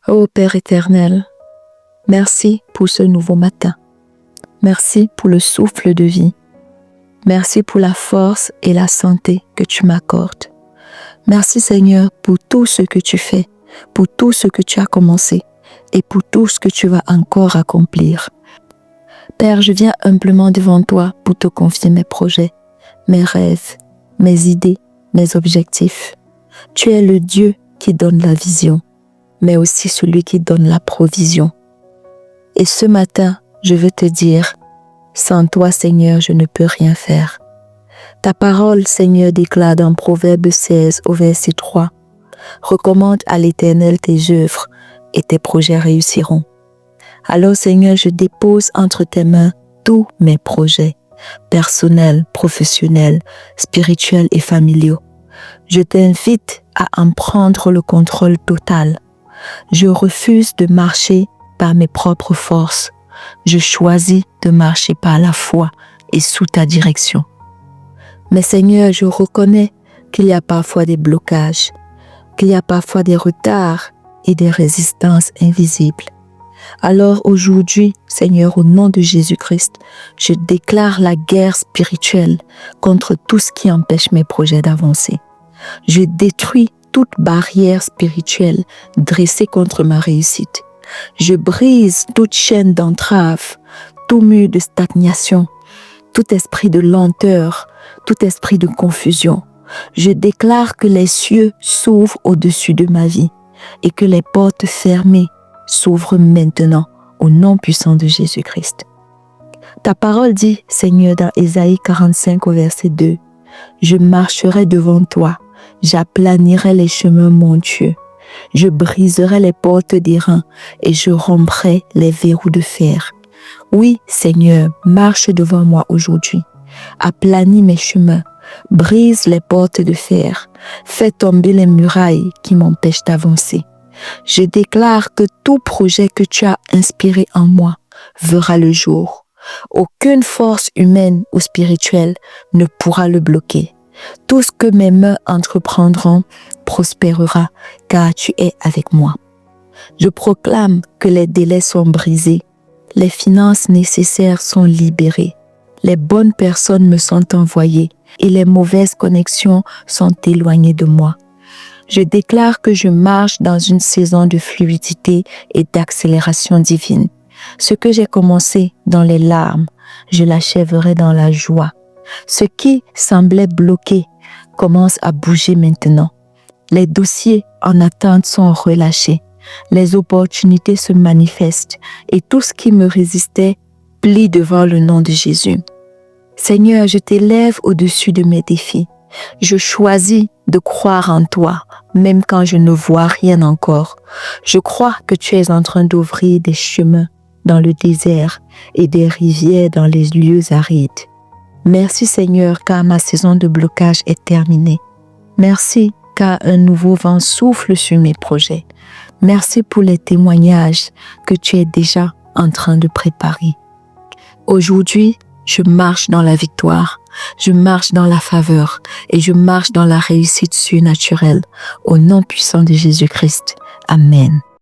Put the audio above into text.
Ô Père éternel, merci pour ce nouveau matin. Merci pour le souffle de vie. Merci pour la force et la santé que tu m'accordes. Merci Seigneur pour tout ce que tu fais, pour tout ce que tu as commencé et pour tout ce que tu vas encore accomplir. Père, je viens humblement devant toi pour te confier mes projets, mes rêves, mes idées, mes objectifs. Tu es le Dieu qui donne la vision, mais aussi celui qui donne la provision. Et ce matin, je veux te dire, sans toi Seigneur, je ne peux rien faire. Ta parole, Seigneur, déclare dans Proverbe 16 au verset 3, « Recommande à l'Éternel tes œuvres et tes projets réussiront. » Alors Seigneur, je dépose entre tes mains tous mes projets, personnels, professionnels, spirituels et familiaux. Je t'invite à en prendre le contrôle total. Je refuse de marcher par mes propres forces. Je choisis de marcher par la foi et sous ta direction. Mais Seigneur, je reconnais qu'il y a parfois des blocages, qu'il y a parfois des retards et des résistances invisibles. Alors aujourd'hui, Seigneur, au nom de Jésus-Christ, je déclare la guerre spirituelle contre tout ce qui empêche mes projets d'avancer. Je détruis toute barrière spirituelle dressée contre ma réussite. Je brise toute chaîne d'entrave, tout mur de stagnation, tout esprit de lenteur, tout esprit de confusion. Je déclare que les cieux s'ouvrent au-dessus de ma vie et que les portes fermées s'ouvrent maintenant au nom puissant de Jésus-Christ. Ta parole dit, Seigneur, dans Ésaïe 45 au verset 2, « Je marcherai devant toi, j'aplanirai les chemins montueux, je briserai les portes d'airain et je romprai les verrous de fer. » Oui, Seigneur, marche devant moi aujourd'hui, aplanis mes chemins, brise les portes de fer, fais tomber les murailles qui m'empêchent d'avancer. Je déclare que tout projet que tu as inspiré en moi verra le jour. Aucune force humaine ou spirituelle ne pourra le bloquer. Tout ce que mes mains entreprendront prospérera car tu es avec moi. Je proclame que les délais sont brisés, les finances nécessaires sont libérées, les bonnes personnes me sont envoyées et les mauvaises connexions sont éloignées de moi. Je déclare que je marche dans une saison de fluidité et d'accélération divine. Ce que j'ai commencé dans les larmes, je l'achèverai dans la joie. Ce qui semblait bloqué commence à bouger maintenant. Les dossiers en attente sont relâchés. Les opportunités se manifestent et tout ce qui me résistait plie devant le nom de Jésus. Seigneur, je t'élève au-dessus de mes défis. Je choisis de croire en toi, même quand je ne vois rien encore. Je crois que tu es en train d'ouvrir des chemins dans le désert et des rivières dans les lieux arides. Merci Seigneur, car ma saison de blocage est terminée. Merci, car un nouveau vent souffle sur mes projets. Merci pour les témoignages que tu es déjà en train de préparer. Aujourd'hui, je marche dans la victoire, je marche dans la faveur et je marche dans la réussite surnaturelle. Au nom puissant de Jésus-Christ. Amen.